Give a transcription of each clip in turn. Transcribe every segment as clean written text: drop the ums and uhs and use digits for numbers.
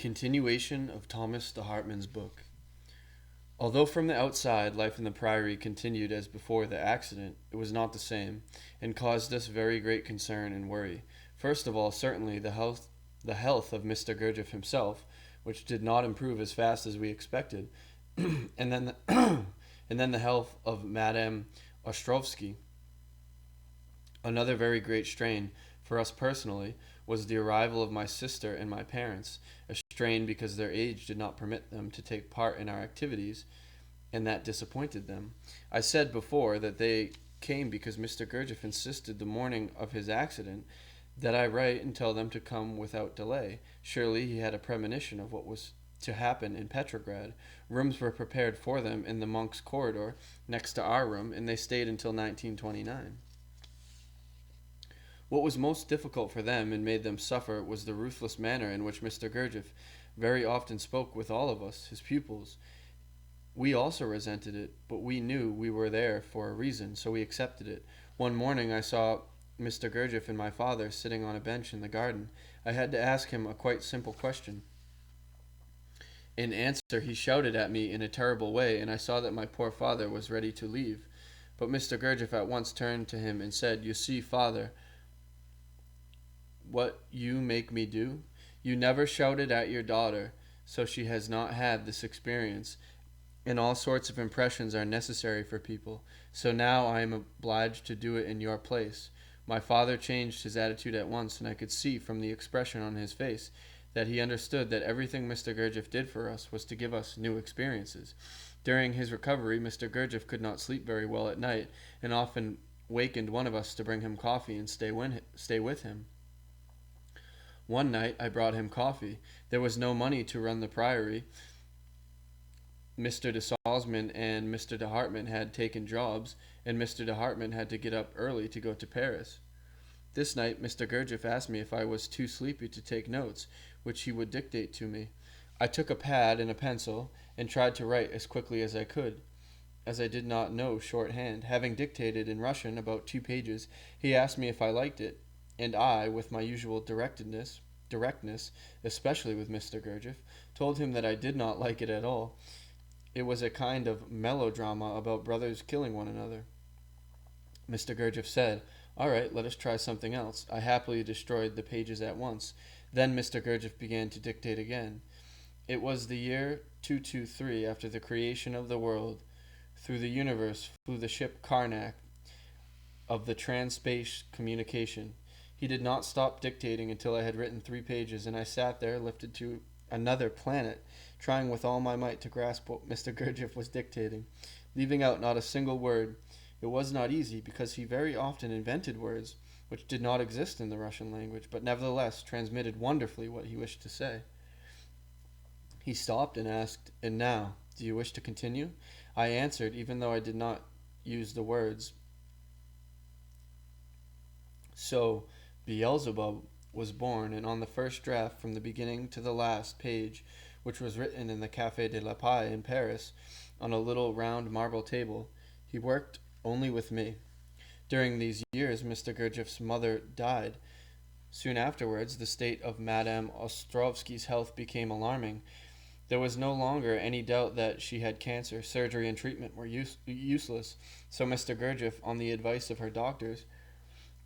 Continuation of Thomas de Hartmann's book. Although from the outside life in the priory continued as before the accident, it was not the same, and caused us very great concern and worry. First of all, certainly the health of Mr. Gurdjieff himself, which did not improve as fast as we expected, and then the, and then the health of Madame Ostrovsky. Another very great strain, for us personally, was the arrival of my sister and my parents, a strain because their age did not permit them to take part in our activities, and that disappointed them. I said before that they came because Mr. Gurdjieff insisted the morning of his accident that I write and tell them to come without delay. Surely he had a premonition of what was to happen in Petrograd. Rooms were prepared for them in the monks' corridor next to our room, and they stayed until 1929. What was most difficult for them and made them suffer was the ruthless manner in which Mr. Gurdjieff very often spoke with all of us, his pupils. We also resented it, but we knew we were there for a reason, so we accepted it. One morning I saw Mr. Gurdjieff and my father sitting on a bench in the garden. I had to ask him a quite simple question. In answer, he shouted at me in a terrible way, and I saw that my poor father was ready to leave. But Mr. Gurdjieff at once turned to him and said, "You see, father, what you make me do? You never shouted at your daughter, so she has not had this experience, and all sorts of impressions are necessary for people. So now I am obliged to do it in your place." My father changed his attitude at once, and I could see from the expression on his face that he understood that everything Mr. Gurdjieff did for us was to give us new experiences. During his recovery, Mr. Gurdjieff could not sleep very well at night, and often wakened one of us to bring him coffee and stay with him. One night I brought him coffee. There was no money to run the priory. Mr. de Salzmann and Mr. de Hartmann had taken jobs, and Mr. de Hartmann had to get up early to go to Paris. This night Mr. Gurdjieff asked me if I was too sleepy to take notes, which he would dictate to me. I took a pad and a pencil and tried to write as quickly as I could, as I did not know shorthand. Having dictated in Russian about 2 pages, he asked me if I liked it, and I, with my usual directness, especially with Mr. Gurdjieff, told him that I did not like it at all. It was a kind of melodrama about brothers killing one another. Mr. Gurdjieff said, "All right, let us try something else." I happily destroyed the pages at once. Then Mr. Gurdjieff began to dictate again. It was the year 223 after the creation of the world. Through the universe flew the ship Karnak of the Trans-Space Communication. He did not stop dictating until I had written 3 pages, and I sat there, lifted to another planet, trying with all my might to grasp what Mr. Gurdjieff was dictating, leaving out not a single word. It was not easy, because he very often invented words which did not exist in the Russian language, but nevertheless transmitted wonderfully what he wished to say. He stopped and asked, "And now, do you wish to continue?" I answered, even though I did not use the words. So, Beelzebub was born, and on the first draft, from the beginning to the last page, which was written in the Café de la Paix in Paris, on a little round marble table, he worked only with me. During these years, Mr. Gurdjieff's mother died. Soon afterwards, the state of Madame Ostrovsky's health became alarming. There was no longer any doubt that she had cancer. Surgery and treatment were useless, so Mr. Gurdjieff, on the advice of her doctors,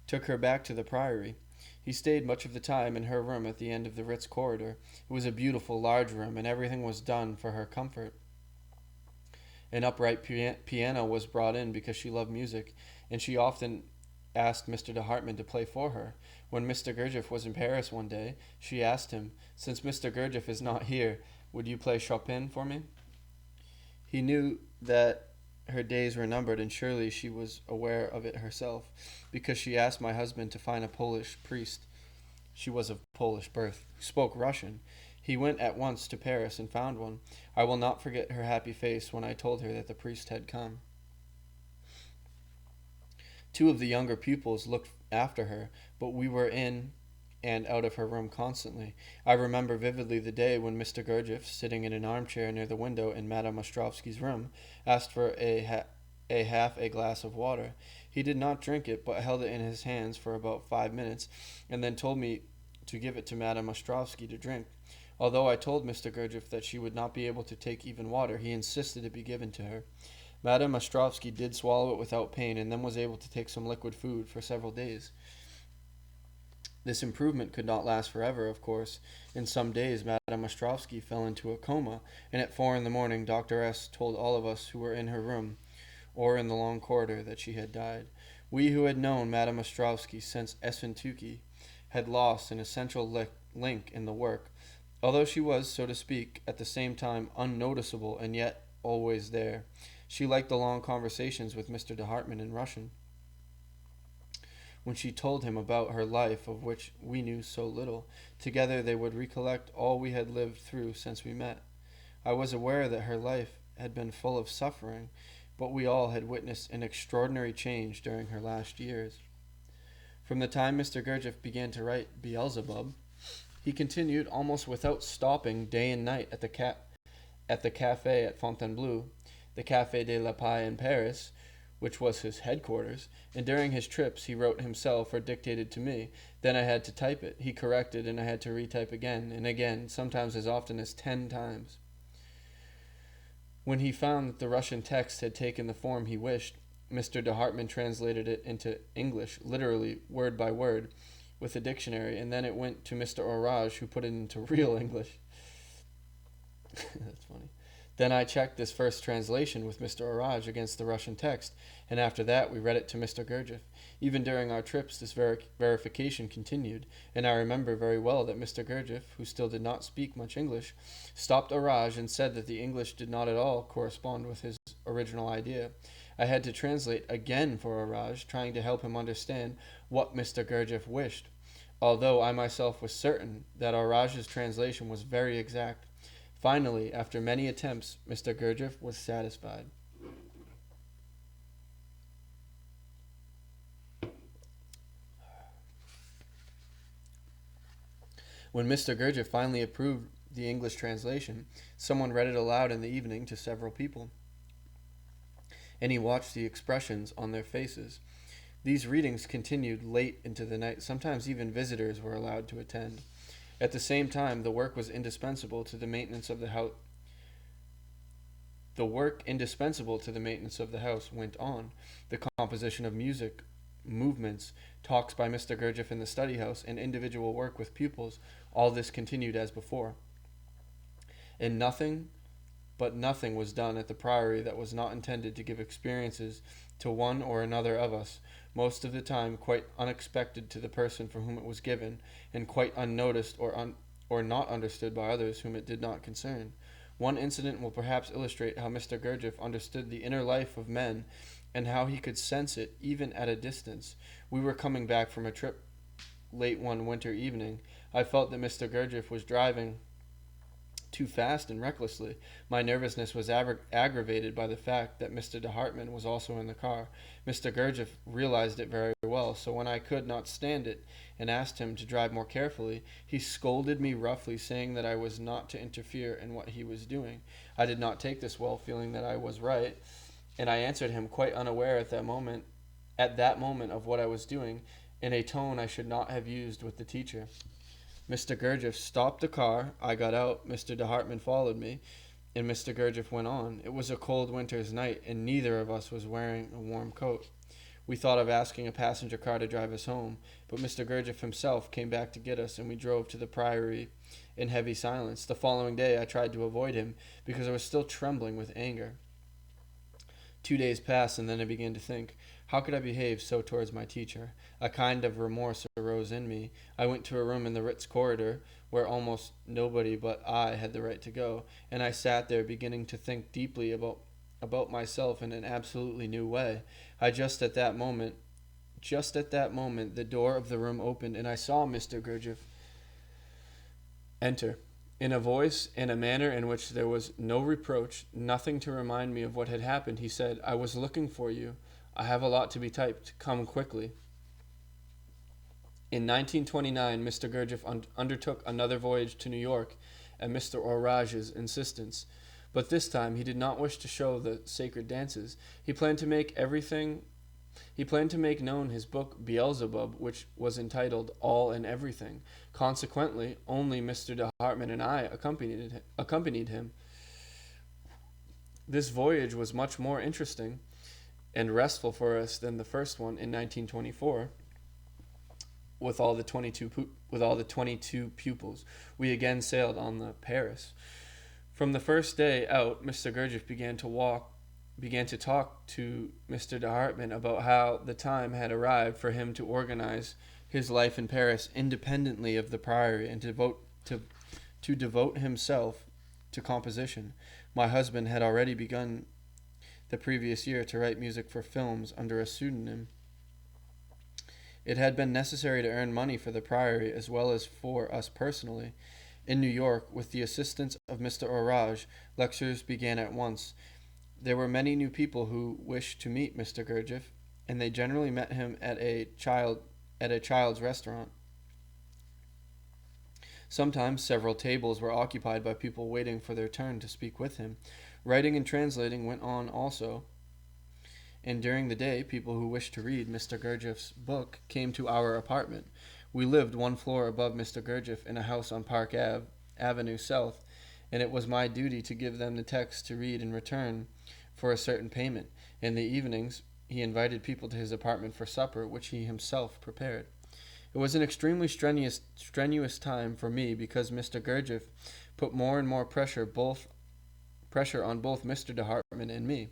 took her back to the priory. He stayed much of the time in her room at the end of the Ritz corridor. It was a beautiful, large room, and everything was done for her comfort. An upright piano was brought in because she loved music, and she often asked Mr. de Hartmann to play for her. When Mr. Gurdjieff was in Paris one day, she asked him, "Since Mr. Gurdjieff is not here, would you play Chopin for me?" He knew that her days were numbered, and surely she was aware of it herself, because she asked my husband to find a Polish priest. She was of Polish birth, who spoke Russian. He went at once to Paris and found one. I will not forget her happy face when I told her that the priest had come. 2 of the younger pupils looked after her, but we were in and out of her room constantly. I remember vividly the day when Mr. Gurdjieff, sitting in an armchair near the window in Madame Ostrovsky's room, asked for half a glass of water. He did not drink it, but held it in his hands for about 5 minutes, and then told me to give it to Madame Ostrovsky to drink. Although I told Mr. Gurdjieff that she would not be able to take even water, he insisted it be given to her. Madame Ostrovsky did swallow it without pain, and then was able to take some liquid food for several days. This improvement could not last forever, of course. In some days, Madame Ostrovsky fell into a coma, and at 4 in the morning, Dr. S. told all of us who were in her room or in the long corridor that she had died. We who had known Madame Ostrovsky since Essentuki had lost an essential link in the work, although she was, so to speak, at the same time unnoticeable and yet always there. She liked the long conversations with Mr. de Hartmann in Russian, when she told him about her life, of which we knew so little. Together they would recollect all we had lived through since we met. I was aware that her life had been full of suffering, but we all had witnessed an extraordinary change during her last years. From the time Mr. Gurdjieff began to write Beelzebub, he continued almost without stopping day and night at the cafe at Fontainebleau, the Café de la Paix in Paris, which was his headquarters, and during his trips he wrote himself or dictated to me. Then I had to type it. He corrected, and I had to retype again and again, sometimes as often as 10 times. When he found that the Russian text had taken the form he wished, Mr. de Hartmann translated it into English, literally, word by word, with a dictionary, and then it went to Mr. Orage, who put it into real English. That's funny. Then I checked this first translation with Mr. Orage against the Russian text, and after that we read it to Mr. Gurdjieff. Even during our trips this verification continued, and I remember very well that Mr. Gurdjieff, who still did not speak much English, stopped Orage and said that the English did not at all correspond with his original idea. I had to translate again for Orage, trying to help him understand what Mr. Gurdjieff wished, although I myself was certain that Orage's translation was very exact. Finally, after many attempts, Mr. Gurdjieff was satisfied. When Mr. Gurdjieff finally approved the English translation, someone read it aloud in the evening to several people, and he watched the expressions on their faces. These readings continued late into the night. Sometimes even visitors were allowed to attend. At the same time, the work indispensable to the maintenance of the house went on. The composition of music, movements, talks by Mr. Gurdjieff in the study house, and individual work with pupils, all this continued as before. And nothing was done at the Priory that was not intended to give experiences to one or another of us, most of the time quite unexpected to the person for whom it was given, and quite unnoticed or not understood by others whom it did not concern. One incident will perhaps illustrate how Mr. Gurdjieff understood the inner life of men, and how he could sense it even at a distance. We were coming back from a trip late one winter evening. I felt that Mr. Gurdjieff was driving too fast and recklessly. My nervousness was aggravated by the fact that Mr. de Hartmann was also in the car. Mr. Gurdjieff realized it very well, so when I could not stand it and asked him to drive more carefully, he scolded me roughly, saying that I was not to interfere in what he was doing. I did not take this well, feeling that I was right, and I answered him, quite unaware at that moment of what I was doing, in a tone I should not have used with the teacher. Mr. Gurdjieff stopped the car. I got out. Mr. de Hartmann followed me, and Mr. Gurdjieff went on. It was a cold winter's night, and neither of us was wearing a warm coat. We thought of asking a passenger car to drive us home, but Mr. Gurdjieff himself came back to get us, and we drove to the Priory in heavy silence. The following day I tried to avoid him, because I was still trembling with anger. 2 days passed, and then I began to think, how could I behave so towards my teacher? A kind of remorse arose in me. I went to a room in the Ritz corridor, where almost nobody but I had the right to go, and I sat there beginning to think deeply about myself in an absolutely new way. Just at that moment, the door of the room opened, and I saw Mr. Gurdjieff enter. In a voice and a manner in which there was no reproach, nothing to remind me of what had happened, he said, I was looking for you. I have a lot to be typed. Come quickly. In 1929, Mr. Gurdjieff undertook another voyage to New York at Mr. Orage's insistence, but this time he did not wish to show the sacred dances. He planned to make everything He planned to make known his book Beelzebub, which was entitled All and Everything. Consequently, only Mr. de Hartmann and I accompanied him. This voyage was much more interesting and restful for us than the first one in 1924. With all the 22 pupils, we again sailed on the Paris. From the first day out, Mr. Gurdjieff began to talk to Mr. de Hartmann about how the time had arrived for him to organize his life in Paris independently of the Priory and to devote himself to composition. My husband had already begun the previous year to write music for films under a pseudonym. It had been necessary to earn money for the Priory as well as for us personally. In New York, with the assistance of Mr. Orage, lectures began at once. There were many new people who wished to meet Mr. Gurdjieff, and they generally met him at a child's restaurant. Sometimes several tables were occupied by people waiting for their turn to speak with him. Writing and translating went on also, and during the day, people who wished to read Mr. Gurdjieff's book came to our apartment. We lived one floor above Mr. Gurdjieff in a house on Park Avenue South, and it was my duty to give them the text to read in return for a certain payment. In the evenings, he invited people to his apartment for supper, which he himself prepared. It was an extremely strenuous time for me because Mr. Gurdjieff put more and more pressure on both Mr. de Hartmann and me.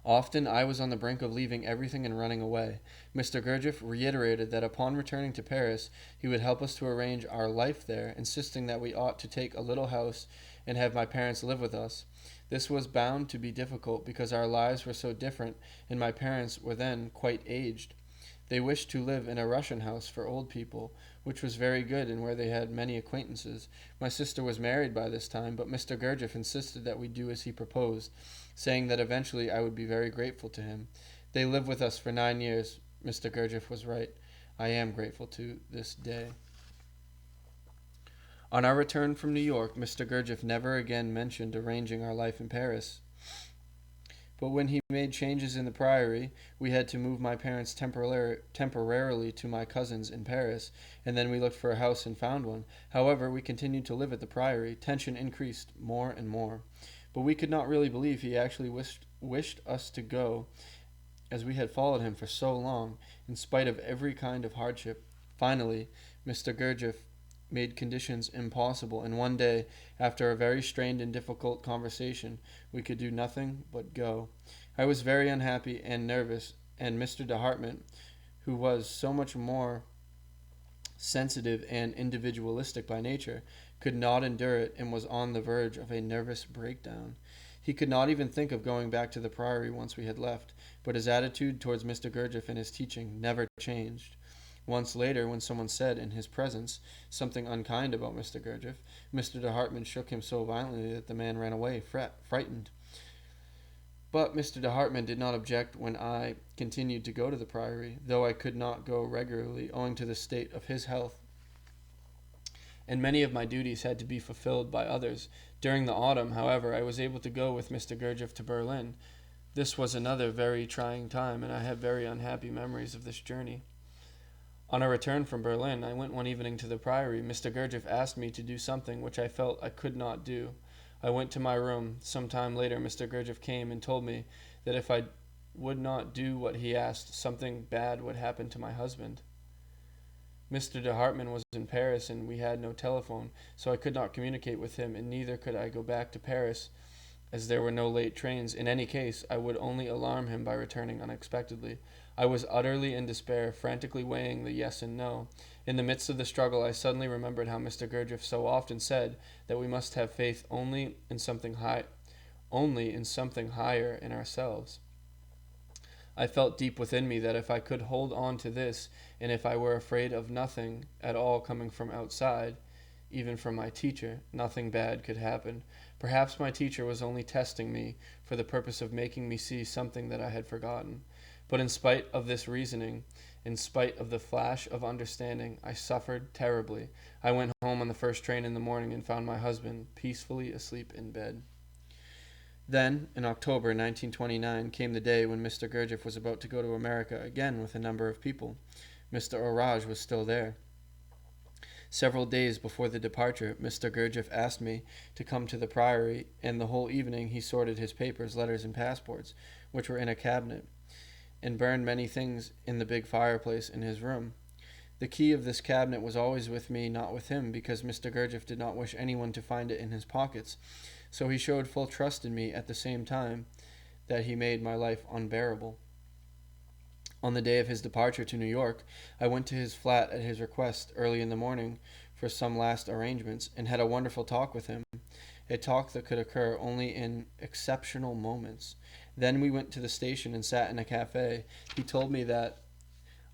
Often I was on the brink of leaving everything and running away. Mr. Gurdjieff reiterated that upon returning to Paris, he would help us to arrange our life there, insisting that we ought to take a little house and have my parents live with us. This was bound to be difficult because our lives were so different, and my parents were then quite aged. They wished to live in a Russian house for old people, which was very good and where they had many acquaintances. My sister was married by this time, but Mr. Gurdjieff insisted that we do as he proposed, saying that eventually I would be very grateful to him. They lived with us for 9 years. Mr. Gurdjieff was right. I am grateful to this day. On our return from New York, Mr. Gurdjieff never again mentioned arranging our life in Paris. But when he made changes in the Priory, we had to move my parents temporarily to my cousin's in Paris, and then we looked for a house and found one. However, we continued to live at the Priory. Tension increased more and more. But we could not really believe he actually wished us to go, as we had followed him for so long, in spite of every kind of hardship. Finally, Mr. Gurdjieff made conditions impossible, and one day, after a very strained and difficult conversation, we could do nothing but go. I was very unhappy and nervous, and Mr. de Hartmann, who was so much more sensitive and individualistic by nature, could not endure it and was on the verge of a nervous breakdown. He could not even think of going back to the Priory once we had left, but his attitude towards Mr. Gurdjieff and his teaching never changed. Once later, when someone said in his presence something unkind about Mr. Gurdjieff, Mr. de Hartmann shook him so violently that the man ran away, frightened. But Mr. de Hartmann did not object when I continued to go to the Priory, though I could not go regularly owing to the state of his health, and many of my duties had to be fulfilled by others. During the autumn, however, I was able to go with Mr. Gurdjieff to Berlin. This was another very trying time, and I have very unhappy memories of this journey. On our return from Berlin, I went one evening to the Priory. Mr. Gurdjieff asked me to do something which I felt I could not do. I went to my room. Some time later, Mr. Gurdjieff came and told me that if I would not do what he asked, something bad would happen to my husband. Mr. de Hartmann was in Paris, and we had no telephone, so I could not communicate with him, and neither could I go back to Paris, as there were no late trains. In any case, I would only alarm him by returning unexpectedly. I was utterly in despair, frantically weighing the yes and no. In the midst of the struggle, I suddenly remembered how Mr. Gurdjieff so often said that we must have faith only in something higher in ourselves. I felt deep within me that if I could hold on to this, and if I were afraid of nothing at all coming from outside, even from my teacher, nothing bad could happen. Perhaps my teacher was only testing me for the purpose of making me see something that I had forgotten. But in spite of this reasoning, in spite of the flash of understanding, I suffered terribly. I went home on the first train in the morning and found my husband peacefully asleep in bed. Then, in October 1929, came the day when Mr. Gurdjieff was about to go to America again with a number of people. Mr. Orage was still there. Several days before the departure, Mr. Gurdjieff asked me to come to the Priory, and the whole evening he sorted his papers, letters, and passports, which were in a cabinet, and burned many things in the big fireplace in his room. The key of this cabinet was always with me, not with him, because Mr. Gurdjieff did not wish anyone to find it in his pockets, so he showed full trust in me at the same time that he made my life unbearable. On the day of his departure to New York, I went to his flat at his request early in the morning for some last arrangements, and had a wonderful talk with him, a talk that could occur only in exceptional moments. Then we went to the station and sat in a cafe. He told me that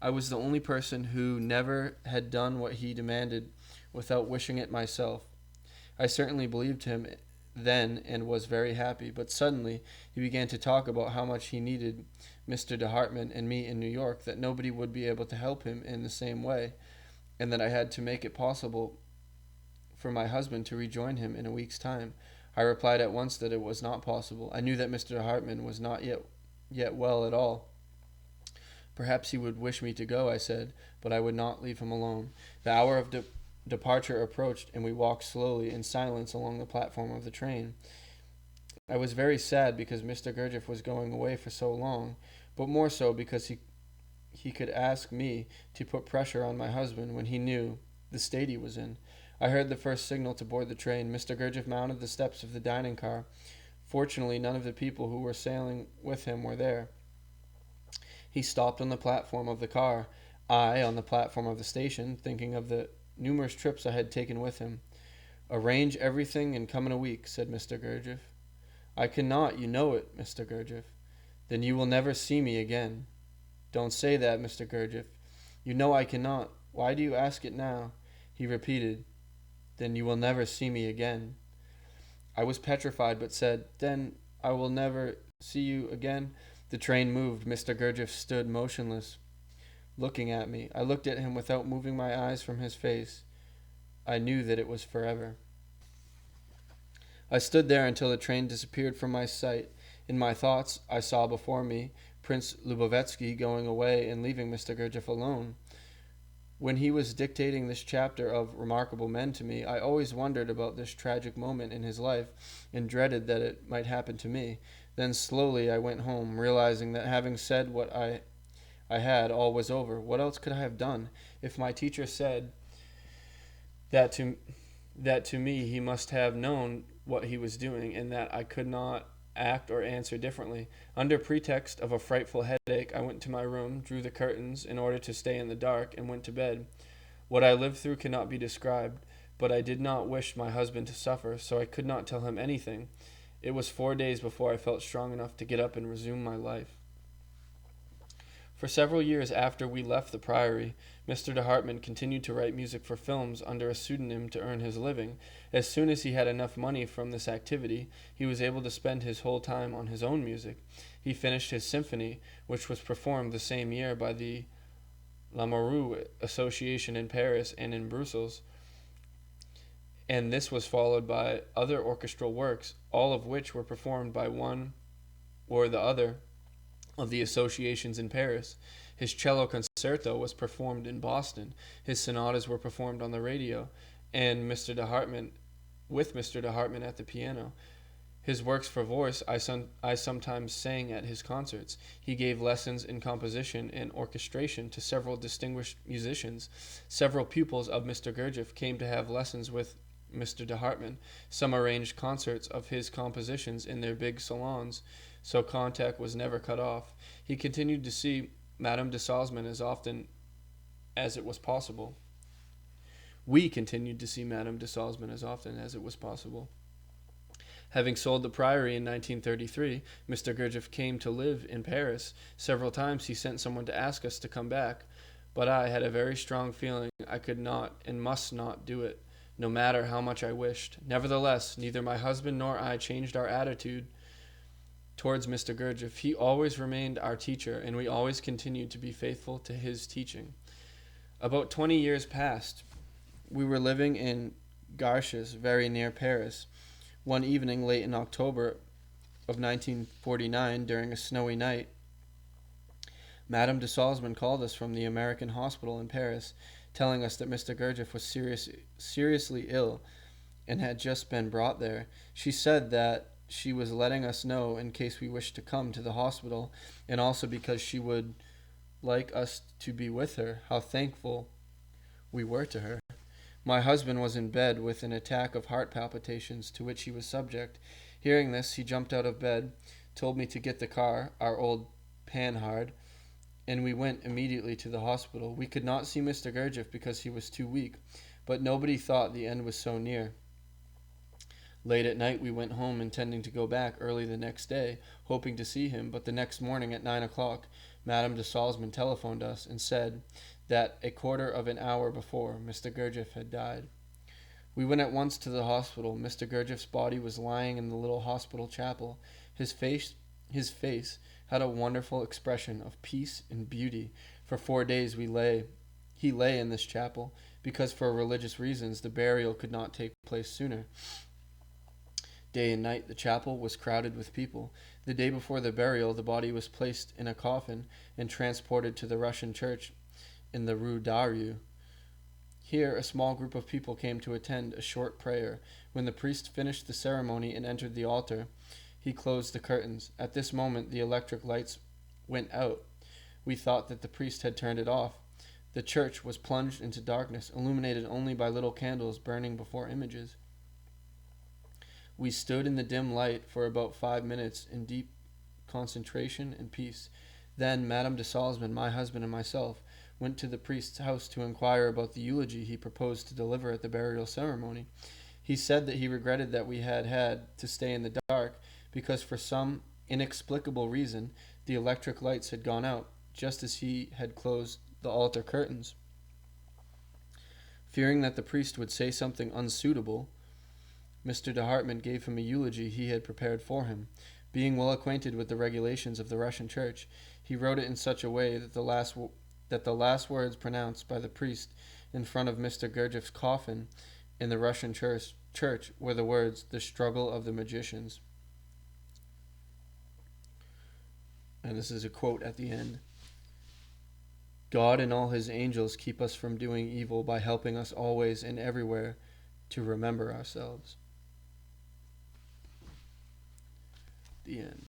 I was the only person who never had done what he demanded without wishing it myself. I certainly believed him then and was very happy, but suddenly he began to talk about how much he needed Mr. de Hartmann and me in New York, that nobody would be able to help him in the same way, and that I had to make it possible for my husband to rejoin him in a week's time. I replied at once that it was not possible. I knew that Mr. de Hartmann was not yet well at all. Perhaps he would wish me to go, I said, but I would not leave him alone. The hour of departure approached, and we walked slowly in silence along the platform of the train. I was very sad because Mr. Gurdjieff was going away for so long, but more so because he could ask me to put pressure on my husband when he knew the state he was in. I heard the first signal to board the train. Mr. Gurdjieff mounted the steps of the dining car. Fortunately, none of the people who were sailing with him were there. He stopped on the platform of the car, I on the platform of the station, thinking of the numerous trips I had taken with him. "Arrange everything and come in a week," said Mr. Gurdjieff. "I cannot, you know it, Mr. Gurdjieff." "Then you will never see me again." "Don't say that, Mr. Gurdjieff. You know I cannot. Why do you ask it now?" He repeated, "Then you will never see me again." I was petrified, but said, "Then I will never see you again." The train moved. Mr. Gurdjieff stood motionless, looking at me. I looked at him without moving my eyes from his face. I knew that it was forever. I stood there until the train disappeared from my sight. In my thoughts, I saw before me Prince Lubovetsky going away and leaving Mr. Gurdjieff alone. When he was dictating this chapter of Remarkable Men to me, I always wondered about this tragic moment in his life and dreaded that it might happen to me. Then slowly I went home, realizing that having said what I had, all was over. What else could I have done? If my teacher said that to me he must have known what he was doing, and that I could not act or answer differently. Under pretext of a frightful headache, I went to my room, drew the curtains in order to stay in the dark, and went to bed. What I lived through cannot be described, but I did not wish my husband to suffer, so I could not tell him anything. It was 4 days before I felt strong enough to get up and resume my life. For several years after we left the Priory, Mr. de Hartmann continued to write music for films under a pseudonym to earn his living. As soon as he had enough money from this activity, he was able to spend his whole time on his own music. He finished his symphony, which was performed the same year by the Lamoureux Association in Paris and in Brussels, and this was followed by other orchestral works, all of which were performed by one or the other of the associations in Paris. His cello concerto was performed in Boston. His sonatas were performed on the radio, and Mr. de Hartmann at the piano. His works for voice I sometimes sang at his concerts. He gave lessons in composition and orchestration to several distinguished musicians. Several pupils of Mr. Gurdjieff came to have lessons with Mr. de Hartmann. Some arranged concerts of his compositions in their big salons, so contact was never cut off. He continued to see Madame de Salzmann as often as it was possible. We continued to see Madame de Salzmann as often as it was possible. Having sold the Priory in 1933, Mr. Gurdjieff came to live in Paris. Several times he sent someone to ask us to come back, but I had a very strong feeling I could not and must not do it, no matter how much I wished. Nevertheless, neither my husband nor I changed our attitude towards Mr. Gurdjieff. He always remained our teacher, and we always continued to be faithful to his teaching. About 20 years passed. We were living in Gurdjieff, very near Paris. One evening, late in October, of 1949 during a snowy night, Madame de Salzman called us from the American hospital in Paris, telling us that Mr. Gurdjieff was seriously ill and had just been brought there. She said that she was letting us know in case we wished to come to the hospital, and also because she would like us to be with her. How thankful we were to her. My husband was in bed with an attack of heart palpitations to which he was subject. Hearing this, he jumped out of bed, told me to get the car, our old Panhard, and we went immediately to the hospital. We could not see Mr. Gurdjieff because he was too weak, but nobody thought the end was so near. Late at night we went home, intending to go back early the next day, hoping to see him, but the next morning at 9 o'clock Madame de Salzman telephoned us and said that a quarter of an hour before Mr. Gurdjieff had died. We went at once to the hospital. Mr. Gurdjieff's body was lying in the little hospital chapel. His face had a wonderful expression of peace and beauty. For 4 days he lay in this chapel, because for religious reasons the burial could not take place sooner. Day and night the chapel was crowded with people. The day before the burial, the body was placed in a coffin and transported to the Russian church in the Rue Daru. Here a small group of people came to attend a short prayer. When the priest finished the ceremony and entered the altar, he closed the curtains. At this moment the electric lights went out. We thought that the priest had turned it off. The church was plunged into darkness, illuminated only by little candles burning before images. We stood in the dim light for about 5 minutes in deep concentration and peace. Then Madame de Salzman, my husband, and myself went to the priest's house to inquire about the eulogy he proposed to deliver at the burial ceremony. He said that he regretted that we had to stay in the dark, because for some inexplicable reason the electric lights had gone out, just as he had closed the altar curtains. Fearing that the priest would say something unsuitable, Mr. de Hartmann gave him a eulogy he had prepared for him. Being well acquainted with the regulations of the Russian Church, he wrote it in such a way that the last words pronounced by the priest in front of Mr. Gurdjieff's coffin in the Russian church were the words, "The struggle of the magicians." And this is a quote at the end. God and all his angels keep us from doing evil by helping us always and everywhere to remember ourselves. The end.